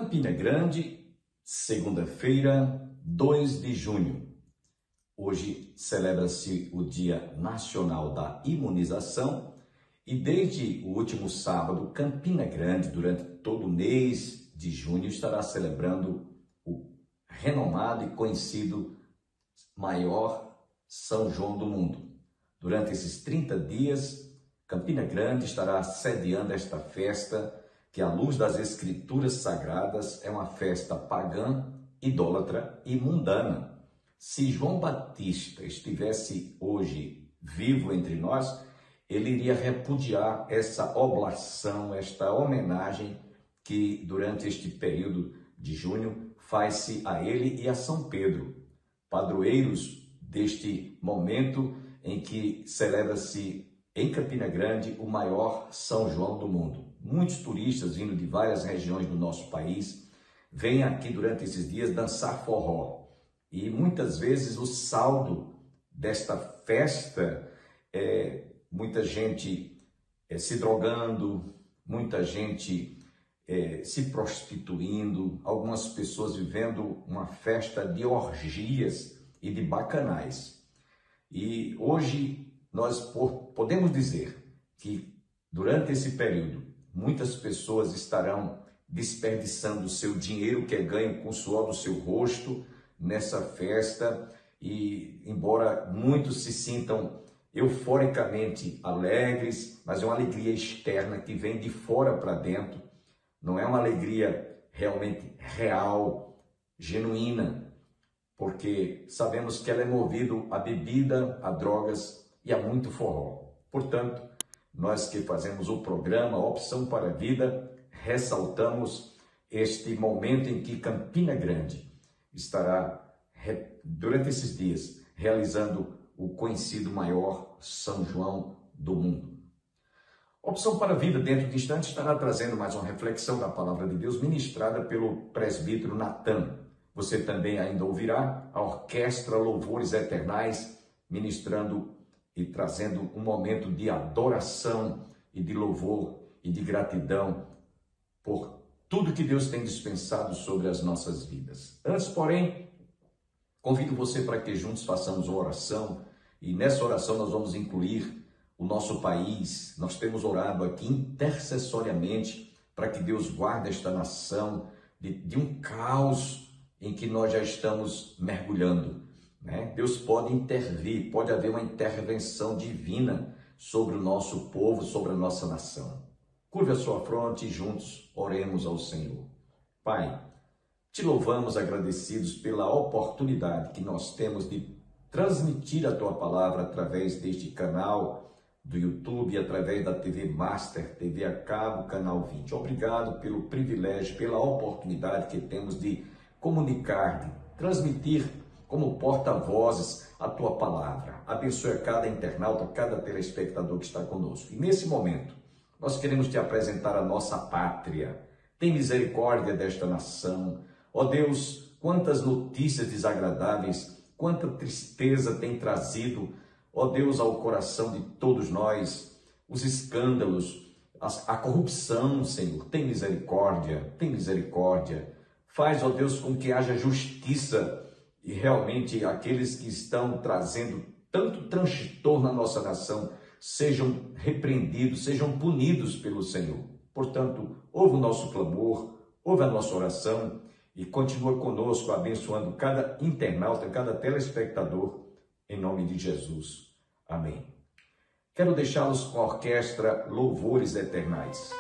Campina Grande, segunda-feira, 2 de junho. Hoje celebra-se o Dia Nacional da Imunização e desde o último sábado, Campina Grande, durante todo o mês de junho, estará celebrando o renomado e conhecido maior São João do mundo. Durante esses 30 dias, Campina Grande estará sediando esta festa que, à luz das Escrituras Sagradas, é uma festa pagã, idólatra e mundana. Se João Batista estivesse hoje vivo entre nós, ele iria repudiar essa oblação, esta homenagem que durante este período de junho faz-se a ele e a São Pedro, padroeiros deste momento em que celebra-se em Campina Grande o maior São João do mundo. Muitos turistas vindo de várias regiões do nosso país vêm aqui durante esses dias dançar forró. E muitas vezes o saldo desta festa é muita gente se drogando, muita gente se prostituindo, algumas pessoas vivendo uma festa de orgias e de bacanais. E hoje nós podemos dizer que durante esse período muitas pessoas estarão desperdiçando o seu dinheiro que é ganho com o suor do seu rosto nessa festa, e embora muitos se sintam euforicamente alegres, mas é uma alegria externa que vem de fora para dentro, não é uma alegria realmente real, genuína, porque sabemos que ela é movida a bebida, a drogas e a muito forró. Portanto, nós que fazemos o programa Opção para a Vida, ressaltamos este momento em que Campina Grande estará, durante esses dias, realizando o conhecido maior São João do mundo. Opção para a Vida, dentro de instantes, estará trazendo mais uma reflexão da Palavra de Deus, ministrada pelo presbítero Natan. Você também ainda ouvirá a Orquestra Louvores Eternais, ministrando e trazendo um momento de adoração e de louvor e de gratidão por tudo que Deus tem dispensado sobre as nossas vidas. Antes, porém, convido você para que juntos façamos uma oração, e nessa oração nós vamos incluir o nosso país. Nós temos orado aqui intercessoriamente para que Deus guarde esta nação de um caos em que nós já estamos mergulhando. Deus pode intervir, pode haver uma intervenção divina sobre o nosso povo, sobre a nossa nação. Curve a sua fronte e juntos oremos ao Senhor. Pai, te louvamos agradecidos pela oportunidade que nós temos de transmitir a tua palavra através deste canal do YouTube, através da TV Master, TV a cabo, Canal 20. Obrigado pelo privilégio, pela oportunidade que temos de comunicar, de transmitir como porta-vozes a tua palavra. Abençoe a cada internauta, cada telespectador que está conosco. E nesse momento, nós queremos te apresentar a nossa pátria. Tem misericórdia desta nação. Ó Deus, quantas notícias desagradáveis, quanta tristeza tem trazido, ó Deus, ao coração de todos nós, os escândalos, a corrupção, Senhor. Tem misericórdia, tem misericórdia. Faz, ó Deus, com que haja justiça e realmente aqueles que estão trazendo tanto transtorno na nossa nação sejam repreendidos, sejam punidos pelo Senhor. Portanto, ouve o nosso clamor, ouve a nossa oração e continua conosco, abençoando cada internauta, cada telespectador, em nome de Jesus. Amém. Quero deixá-los com a Orquestra Louvores Eternais.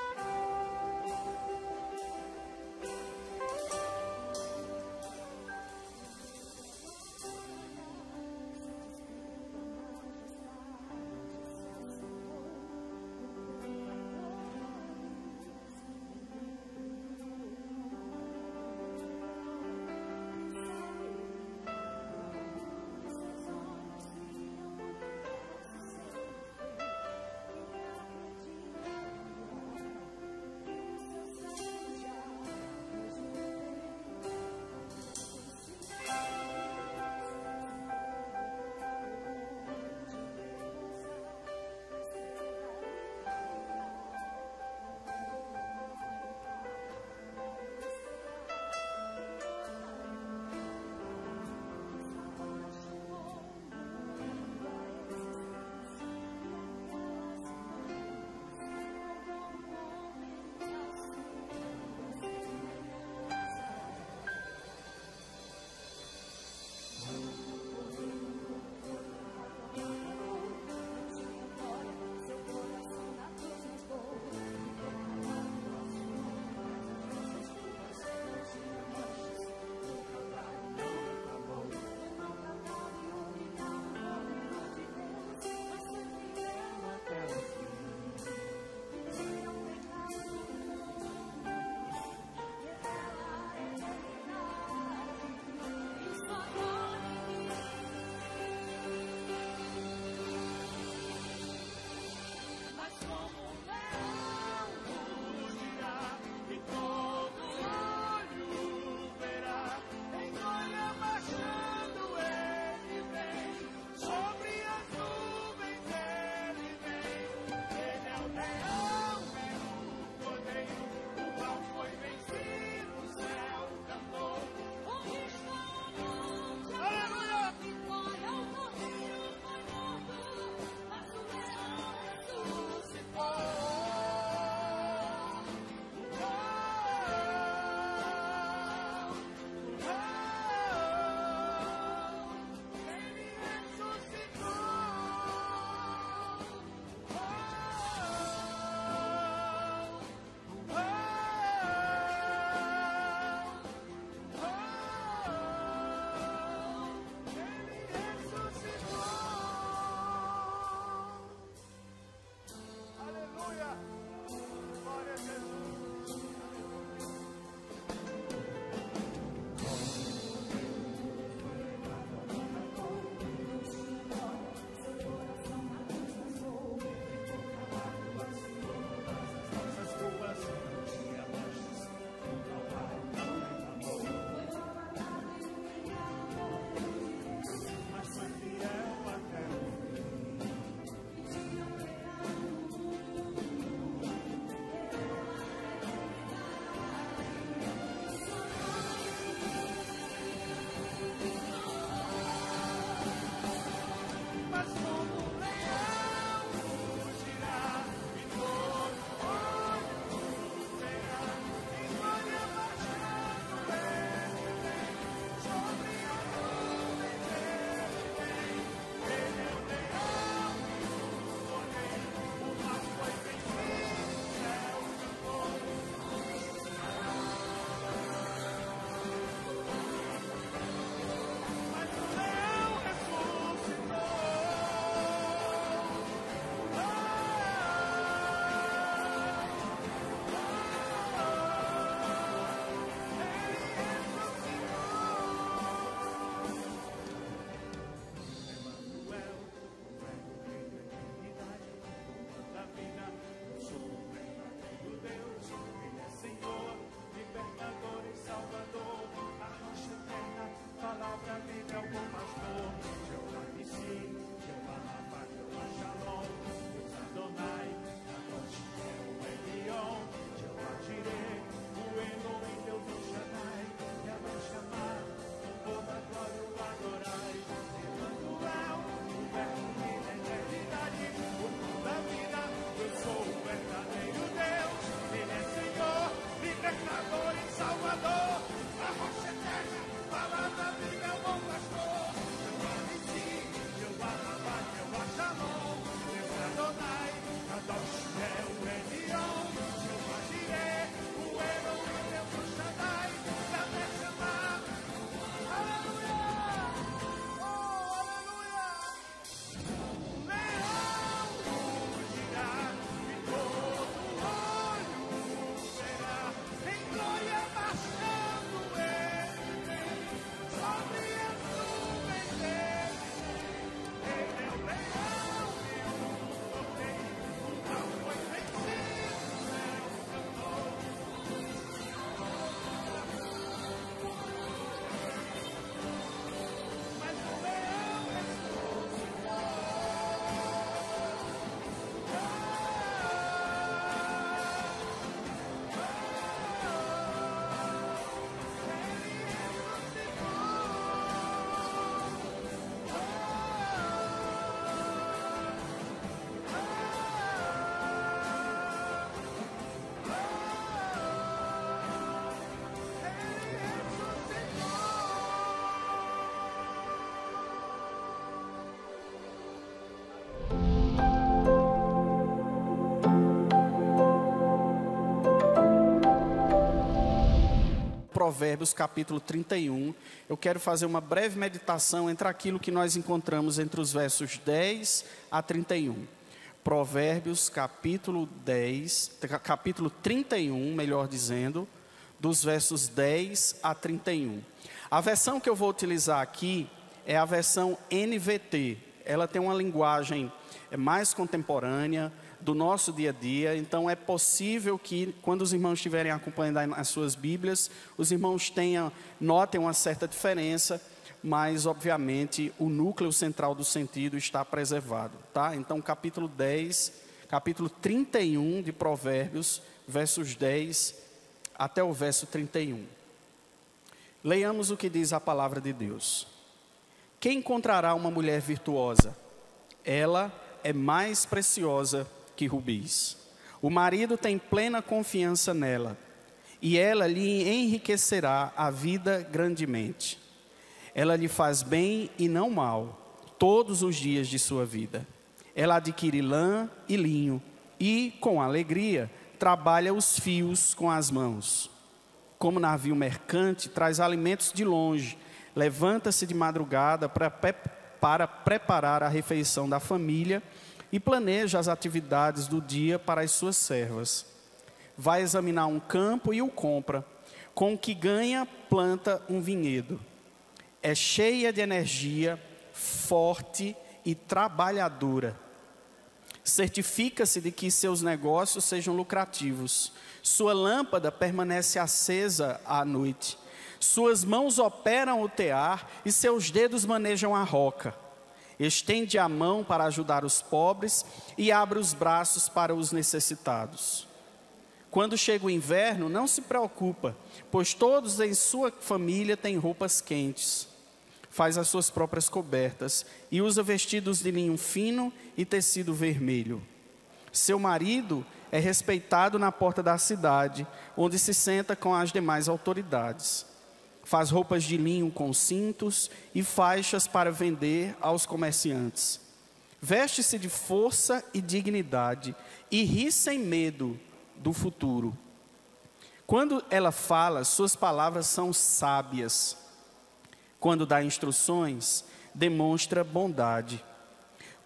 Provérbios capítulo 31. Eu quero fazer uma breve meditação entre aquilo que nós encontramos entre os versos 10 a 31. Provérbios capítulo 31, melhor dizendo, dos versos 10 a 31. A versão que eu vou utilizar aqui é a versão NVT. Ela tem uma linguagem mais contemporânea, do nosso dia a dia. Então é possível que, quando os irmãos estiverem acompanhando as suas Bíblias, os irmãos notem uma certa diferença, mas obviamente o núcleo central do sentido está preservado, tá? Então capítulo 31 de Provérbios, versos 10 até o verso 31. Leiamos o que diz a palavra de Deus. Quem encontrará uma mulher virtuosa? Ela é mais preciosa que rubis. O marido tem plena confiança nela, e ela lhe enriquecerá a vida grandemente. Ela lhe faz bem e não mal, todos os dias de sua vida. Ela adquire lã e linho, e, com alegria, trabalha os fios com as mãos. Como navio mercante, traz alimentos de longe, levanta-se de madrugada para preparar a refeição da família, e planeja as atividades do dia para as suas servas. Vai examinar um campo e o compra. Com o que ganha, planta um vinhedo. É cheia de energia, forte e trabalhadora. Certifica-se de que seus negócios sejam lucrativos. Sua lâmpada permanece acesa à noite. Suas mãos operam o tear e seus dedos manejam a roca. Estende a mão para ajudar os pobres e abre os braços para os necessitados. Quando chega o inverno, não se preocupa, pois todos em sua família têm roupas quentes. Faz as suas próprias cobertas e usa vestidos de linho fino e tecido vermelho. Seu marido é respeitado na porta da cidade, onde se senta com as demais autoridades. Faz roupas de linho com cintos e faixas para vender aos comerciantes. Veste-se de força e dignidade e ri sem medo do futuro. Quando ela fala, suas palavras são sábias. Quando dá instruções, demonstra bondade.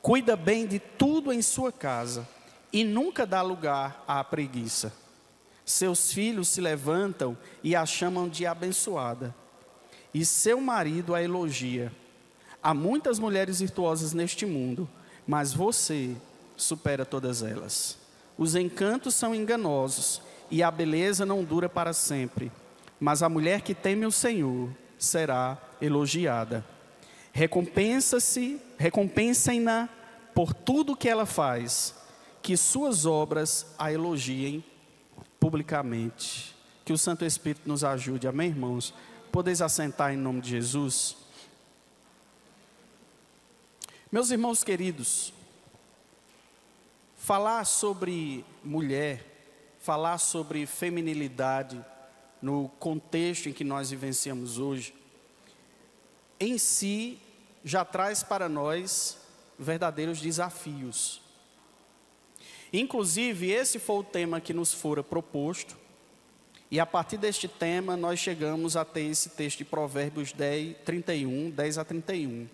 Cuida bem de tudo em sua casa e nunca dá lugar à preguiça. Seus filhos se levantam e a chamam de abençoada, e seu marido a elogia. Há muitas mulheres virtuosas neste mundo, mas você supera todas elas. Os encantos são enganosos e a beleza não dura para sempre, mas a mulher que teme o Senhor será elogiada. Recompensem-na por tudo que ela faz, que suas obras a elogiem publicamente. Que o Santo Espírito nos ajude, amém, irmãos? Podeis assentar em nome de Jesus. Meus irmãos queridos, falar sobre mulher, falar sobre feminilidade no contexto em que nós vivenciamos hoje, em si já traz para nós verdadeiros desafios. Inclusive, esse foi o tema que nos fora proposto, e a partir deste tema nós chegamos a ter esse texto de Provérbios 10 a 31.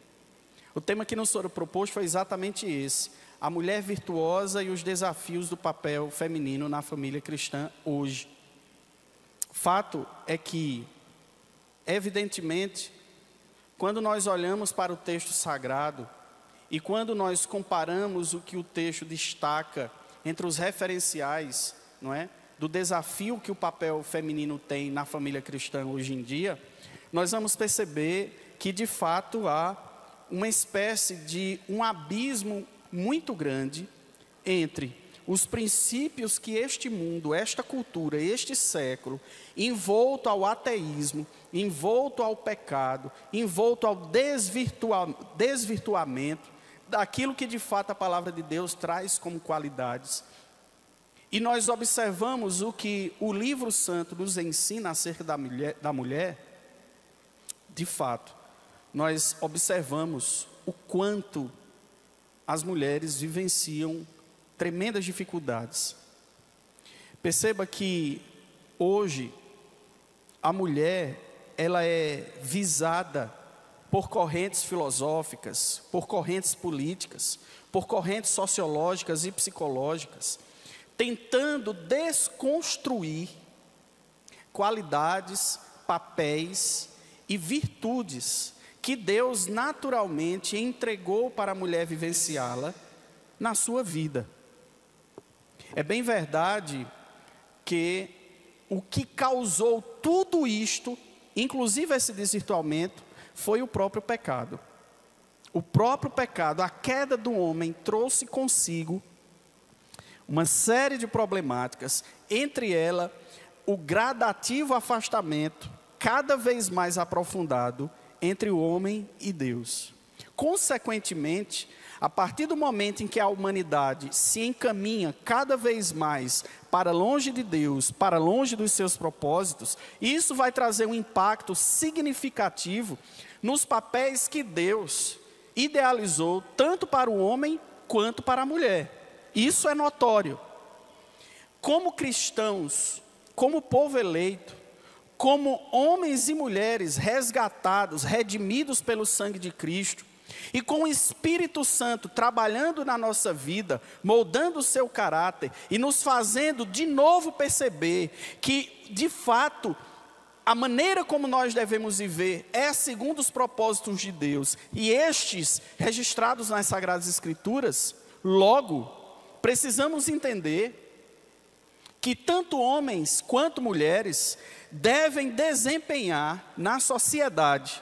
O tema que nos fora proposto foi exatamente esse: a mulher virtuosa e os desafios do papel feminino na família cristã hoje. Fato é que, evidentemente, quando nós olhamos para o texto sagrado e quando nós comparamos o que o texto destaca entre os referenciais, não é, do desafio que o papel feminino tem na família cristã hoje em dia, nós vamos perceber que de fato há uma espécie de um abismo muito grande entre os princípios que este mundo, esta cultura, este século, envolto ao ateísmo, envolto ao pecado, envolto ao desvirtuamento daquilo que de fato a palavra de Deus traz como qualidades. E nós observamos o que o livro santo nos ensina acerca da mulher. De fato, nós observamos o quanto as mulheres vivenciam tremendas dificuldades. Perceba que hoje a mulher, ela é visada por correntes filosóficas, por correntes políticas, por correntes sociológicas e psicológicas, tentando desconstruir qualidades, papéis e virtudes que Deus naturalmente entregou para a mulher vivenciá-la na sua vida. É bem verdade que o que causou tudo isto, inclusive esse desvirtuamento, foi o próprio pecado. O próprio pecado, a queda do homem, trouxe consigo uma série de problemáticas, entre elas o gradativo afastamento, cada vez mais aprofundado, entre o homem e Deus. Consequentemente, a partir do momento em que a humanidade se encaminha cada vez mais para longe de Deus, para longe dos seus propósitos, isso vai trazer um impacto significativo nos papéis que Deus idealizou, tanto para o homem quanto para a mulher. Isso é notório. Como cristãos, como povo eleito, como homens e mulheres resgatados, redimidos pelo sangue de Cristo, e com o Espírito Santo trabalhando na nossa vida, moldando o seu caráter e nos fazendo de novo perceber que, de fato, a maneira como nós devemos viver é segundo os propósitos de Deus, e estes registrados nas Sagradas Escrituras, logo, precisamos entender que tanto homens quanto mulheres devem desempenhar na sociedade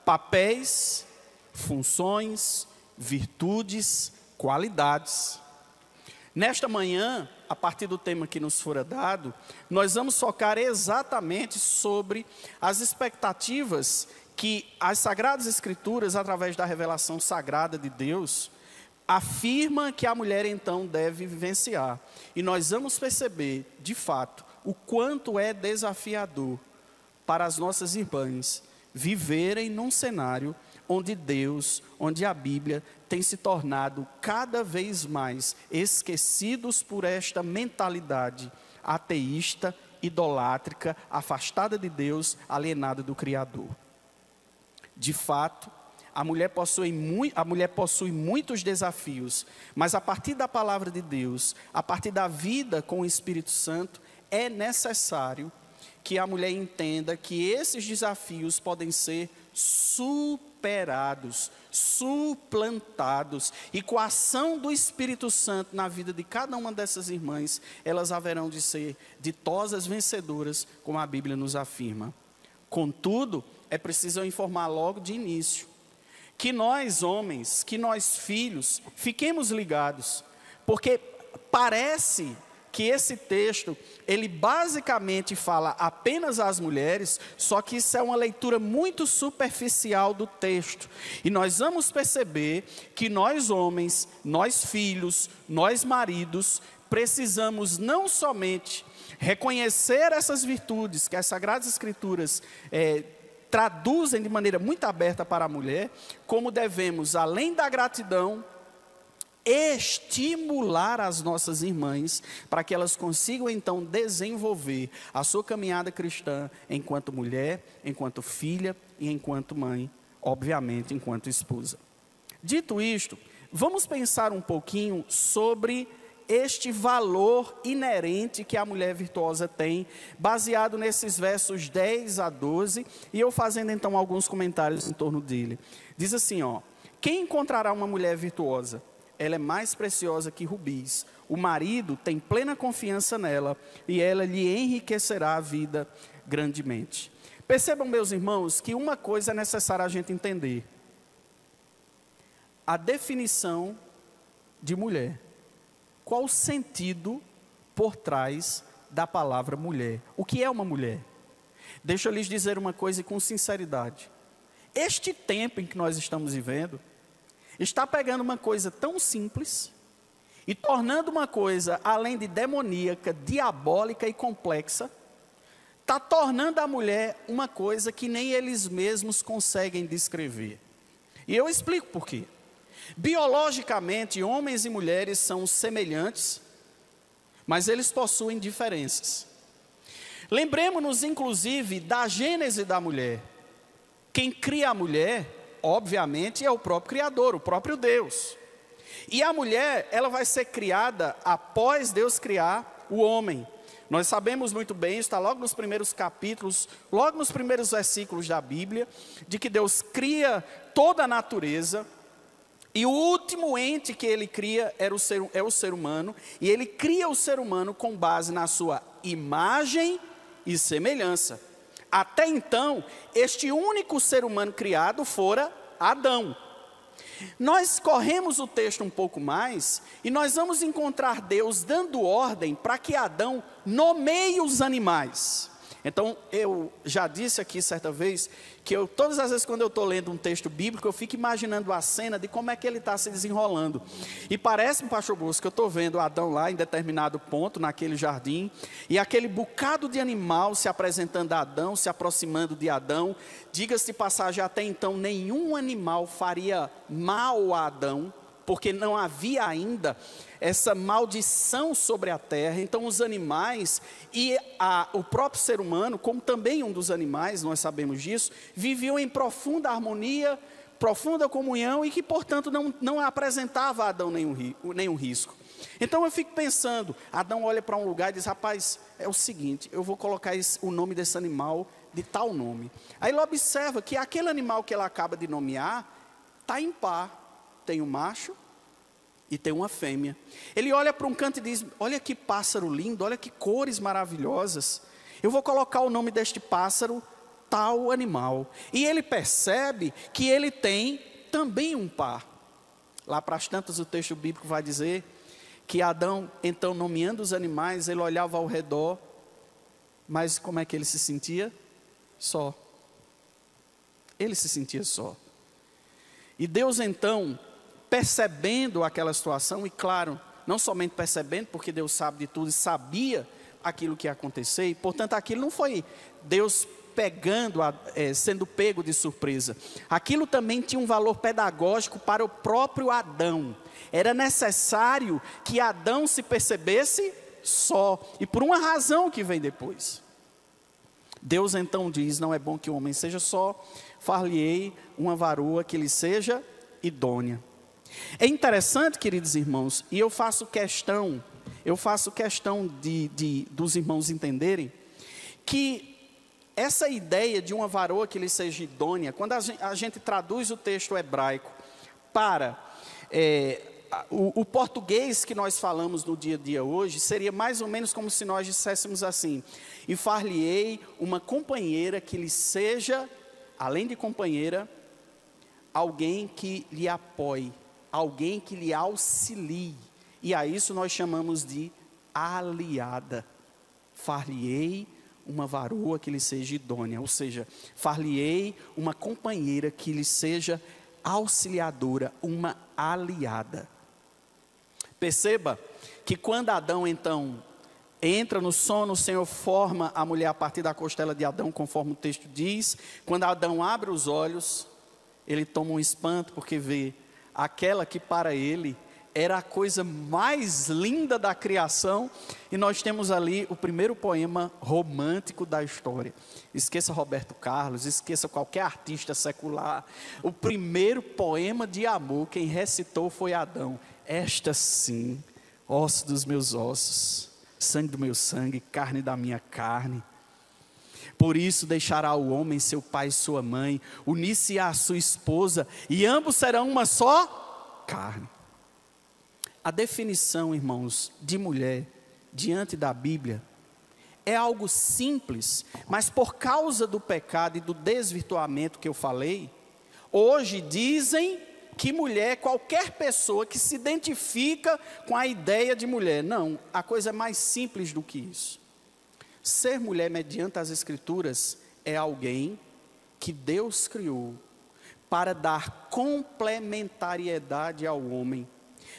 papéis, funções, virtudes, qualidades. Nesta manhã, a partir do tema que nos fora dado, nós vamos focar exatamente sobre as expectativas que as Sagradas Escrituras, através da revelação sagrada de Deus, afirma que a mulher então deve vivenciar. E nós vamos perceber, de fato, o quanto é desafiador para as nossas irmãs viverem num cenário onde Deus, onde a Bíblia tem se tornado cada vez mais esquecidos por esta mentalidade ateísta, idolátrica, afastada de Deus, alienada do Criador. De fato, a mulher possui muitos desafios, mas a partir da palavra de Deus, a partir da vida com o Espírito Santo, é necessário que a mulher entenda que esses desafios podem ser superados, suplantados, e com a ação do Espírito Santo na vida de cada uma dessas irmãs, elas haverão de ser ditosas vencedoras, como a Bíblia nos afirma. Contudo, é preciso informar logo de início, que nós homens, que nós filhos, fiquemos ligados, porque parece que esse texto, ele basicamente fala apenas às mulheres, só que isso é uma leitura muito superficial do texto. E nós vamos perceber que nós homens, nós filhos, nós maridos, precisamos não somente reconhecer essas virtudes que as Sagradas Escrituras traduzem de maneira muito aberta para a mulher, como devemos, além da gratidão, estimular as nossas irmãs para que elas consigam então desenvolver a sua caminhada cristã enquanto mulher, enquanto filha e enquanto mãe, obviamente enquanto esposa. Dito isto, vamos pensar um pouquinho sobre este valor inerente que a mulher virtuosa tem, baseado nesses versos 10 a 12, e eu fazendo então alguns comentários em torno dele. Diz assim, quem encontrará uma mulher virtuosa? Ela é mais preciosa que rubis. O marido tem plena confiança nela e ela lhe enriquecerá a vida grandemente. Percebam, meus irmãos, que uma coisa é necessária a gente entender. A definição de mulher. Qual o sentido por trás da palavra mulher? O que é uma mulher? Deixa eu lhes dizer uma coisa com sinceridade. Este tempo em que nós estamos vivendo, está pegando uma coisa tão simples e tornando uma coisa, além de demoníaca, diabólica e complexa, está tornando a mulher uma coisa que nem eles mesmos conseguem descrever. E eu explico por quê. Biologicamente, homens e mulheres são semelhantes, mas eles possuem diferenças. Lembremos-nos, inclusive, da gênese da mulher. Quem cria a mulher, obviamente, é o próprio Criador, o próprio Deus. E a mulher, ela vai ser criada após Deus criar o homem. Nós sabemos muito bem, está logo nos primeiros capítulos, logo nos primeiros versículos da Bíblia, de que Deus cria toda a natureza, e o último ente que Ele cria é o ser humano, e Ele cria o ser humano com base na sua imagem e semelhança. Até então, este único ser humano criado fora Adão. Nós corremos o texto um pouco mais e nós vamos encontrar Deus dando ordem para que Adão nomeie os animais. Então, eu já disse aqui certa vez que todas as vezes quando eu estou lendo um texto bíblico, eu fico imaginando a cena de como é que ele está se desenrolando. E parece-me, pastor Bosco, que eu estou vendo Adão lá em determinado ponto, naquele jardim, e aquele bocado de animal se apresentando a Adão, se aproximando de Adão. Diga-se de passagem, até então nenhum animal faria mal a Adão, porque não havia ainda essa maldição sobre a terra. Então os animais e o próprio ser humano, como também um dos animais, nós sabemos disso, viviam em profunda harmonia, profunda comunhão, e que portanto não apresentava a Adão nenhum risco. Então eu fico pensando, Adão olha para um lugar e diz: rapaz, é o seguinte, eu vou colocar o nome desse animal de tal nome. Aí ele observa que aquele animal que ele acaba de nomear está em par. Tem um macho e tem uma fêmea. Ele olha para um canto e diz: olha que pássaro lindo, olha que cores maravilhosas. Eu vou colocar o nome deste pássaro, tal animal. E ele percebe que ele tem também um par. Lá para as tantas o texto bíblico vai dizer que Adão, então, nomeando os animais, ele olhava ao redor, mas como é que ele se sentia? Só. Ele se sentia só. E Deus, então, percebendo aquela situação, e claro, não somente percebendo, porque Deus sabe de tudo e sabia aquilo que ia acontecer, e portanto aquilo não foi Deus sendo pego de surpresa. Aquilo também tinha um valor pedagógico para o próprio Adão. Era necessário que Adão se percebesse só, e por uma razão que vem depois. Deus então diz: não é bom que o homem seja só, far-lhe-ei uma varoa que lhe seja idônea. É interessante, queridos irmãos, e eu faço questão dos irmãos entenderem que essa ideia de uma varoa que lhe seja idônea, quando a gente traduz o texto hebraico para o português que nós falamos no dia a dia hoje, seria mais ou menos como se nós disséssemos assim: e far-lhe-ei uma companheira que lhe seja, além de companheira, alguém que lhe apoie, alguém que lhe auxilie. E a isso nós chamamos de aliada. Far-lhe-ei uma varoa que lhe seja idônea, ou seja, far-lhe-ei uma companheira que lhe seja auxiliadora, uma aliada. Perceba que quando Adão então entra no sono, o Senhor forma a mulher a partir da costela de Adão, conforme o texto diz. Quando Adão abre os olhos, ele toma um espanto, porque vê aquela que para ele era a coisa mais linda da criação. E nós temos ali o primeiro poema romântico da história. Esqueça Roberto Carlos, esqueça qualquer artista secular. O primeiro poema de amor, quem recitou foi Adão. Esta sim, osso dos meus ossos, sangue do meu sangue, carne da minha carne. Por isso deixará o homem seu pai e sua mãe, unir-se à sua esposa, e ambos serão uma só carne. A definição, irmãos, de mulher diante da Bíblia é algo simples, mas por causa do pecado e do desvirtuamento que eu falei, hoje dizem que mulher é qualquer pessoa que se identifica com a ideia de mulher. Não, a coisa é mais simples do que isso. Ser mulher mediante as Escrituras é alguém que Deus criou para dar complementariedade ao homem,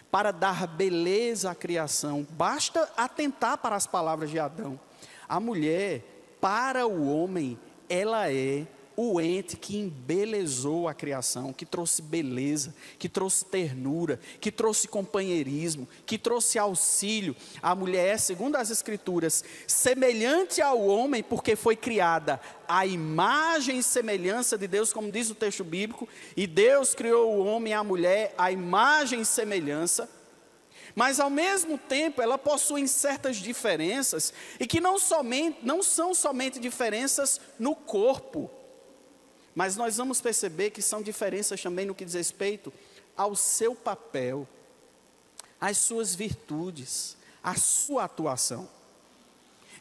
para dar beleza à criação. Basta atentar para as palavras de Adão. A mulher, para o homem, ela é o ente que embelezou a criação, que trouxe beleza, que trouxe ternura, que trouxe companheirismo, que trouxe auxílio. A mulher é, segundo as Escrituras, semelhante ao homem, porque foi criada à imagem e semelhança de Deus, como diz o texto bíblico, e Deus criou o homem e a mulher à imagem e semelhança. Mas ao mesmo tempo ela possui certas diferenças, e que não são somente diferenças no corpo, mas nós vamos perceber que são diferenças também no que diz respeito ao seu papel, às suas virtudes, à sua atuação.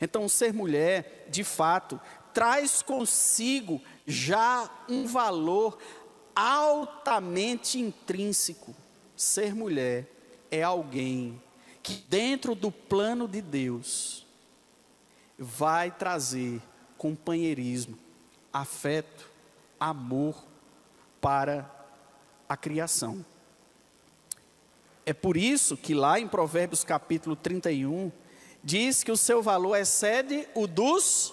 Então, ser mulher, de fato, traz consigo já um valor altamente intrínseco. Ser mulher é alguém que, dentro do plano de Deus, vai trazer companheirismo, afeto, amor para a criação. É por isso que lá em Provérbios capítulo 31, diz que o seu valor excede o dos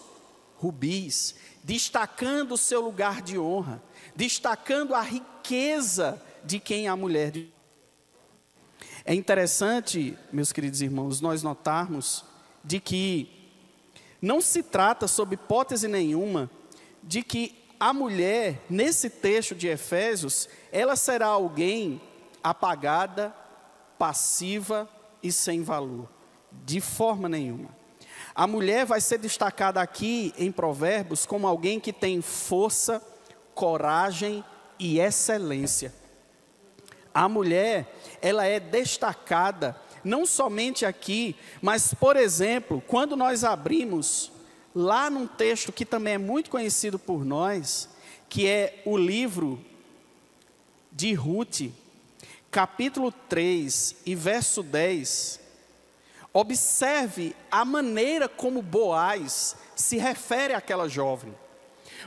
rubis, destacando o seu lugar de honra, destacando a riqueza de quem é a mulher. É interessante, meus queridos irmãos, nós notarmos de que não se trata, sob hipótese nenhuma, de que a mulher, nesse texto de Efésios, ela será alguém apagada, passiva e sem valor. De forma nenhuma. A mulher vai ser destacada aqui em Provérbios como alguém que tem força, coragem e excelência. A mulher, ela é destacada, não somente aqui, mas, por exemplo, quando nós abrimos lá num texto que também é muito conhecido por nós, que é o livro de Ruth, capítulo 3 e verso 10, observe a maneira como Boaz se refere àquela jovem.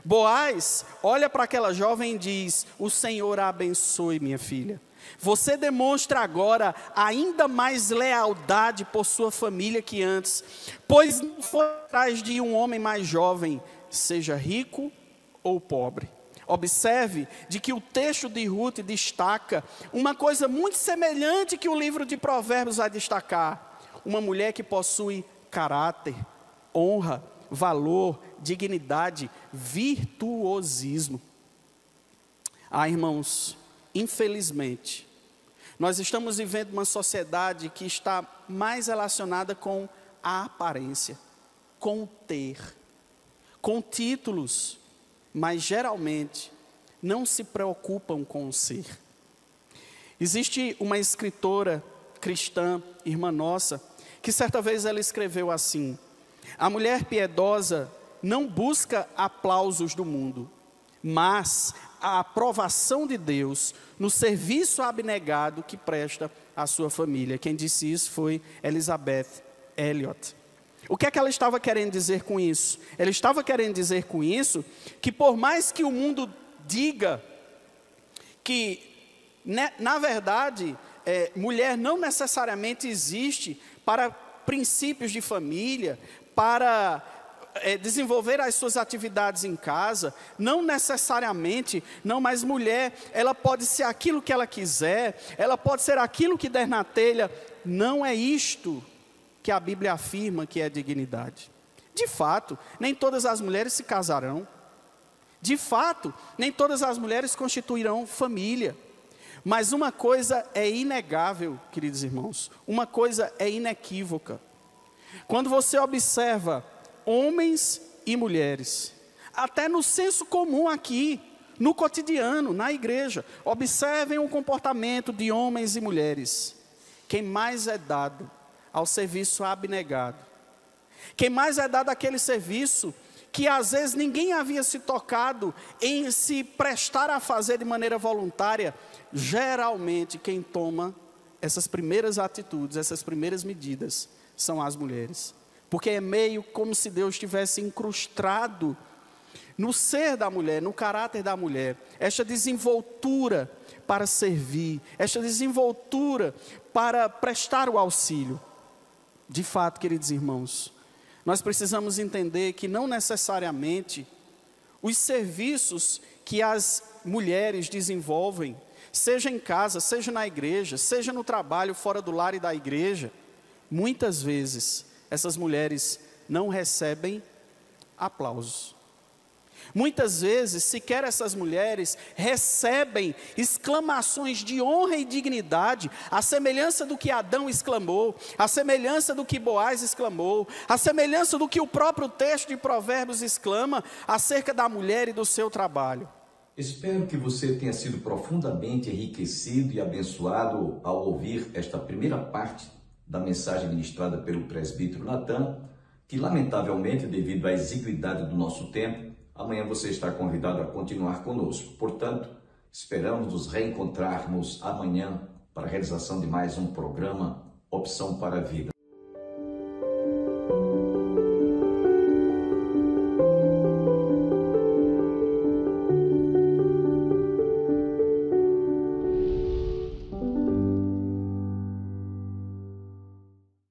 Boaz olha para aquela jovem e diz: o Senhor a abençoe, minha filha. Você demonstra agora ainda mais lealdade por sua família que antes, pois não foi atrás de um homem mais jovem, seja rico ou pobre. Observe de que o texto de Ruth destaca uma coisa muito semelhante que o livro de Provérbios vai destacar: uma mulher que possui caráter, honra, valor, dignidade, virtuosismo. Irmãos, infelizmente, nós estamos vivendo uma sociedade que está mais relacionada com a aparência, com o ter, com títulos, mas geralmente não se preocupam com o ser. Existe uma escritora cristã, irmã nossa, que certa vez ela escreveu assim: a mulher piedosa não busca aplausos do mundo, mas a aprovação de Deus no serviço abnegado que presta à sua família. Quem disse isso foi Elizabeth Elliot. O que é que ela estava querendo dizer com isso? Ela estava querendo dizer com isso que, por mais que o mundo diga que, na verdade, mulher não necessariamente existe para princípios de família, para desenvolver as suas atividades em casa, não necessariamente, não, mas mulher, ela pode ser aquilo que ela quiser, ela pode ser aquilo que der na telha. Não é isto que a Bíblia afirma que é dignidade. De fato, nem todas as mulheres se casarão. De fato, nem todas as mulheres constituirão família. Mas uma coisa é inegável, queridos irmãos, uma coisa é inequívoca. Quando você observa homens e mulheres, até no senso comum aqui, no cotidiano, na igreja, observem o comportamento de homens e mulheres. Quem mais é dado ao serviço abnegado, quem mais é dado àquele serviço que às vezes ninguém havia se tocado em se prestar a fazer de maneira voluntária, geralmente quem toma essas primeiras atitudes, essas primeiras medidas, são as mulheres. Porque é meio como se Deus tivesse incrustado no ser da mulher, no caráter da mulher, esta desenvoltura para servir, esta desenvoltura para prestar o auxílio. De fato, queridos irmãos, nós precisamos entender que não necessariamente os serviços que as mulheres desenvolvem, seja em casa, seja na igreja, seja no trabalho fora do lar e da igreja, muitas vezes essas mulheres não recebem aplausos. Muitas vezes, sequer essas mulheres recebem exclamações de honra e dignidade, à semelhança do que Adão exclamou, à semelhança do que Boaz exclamou, à semelhança do que o próprio texto de Provérbios exclama acerca da mulher e do seu trabalho. Espero que você tenha sido profundamente enriquecido e abençoado ao ouvir esta primeira parte da mensagem ministrada pelo presbítero Natan, que lamentavelmente, devido à exiguidade do nosso tempo, amanhã você está convidado a continuar conosco. Portanto, esperamos nos reencontrarmos amanhã para a realização de mais um programa Opção para a Vida.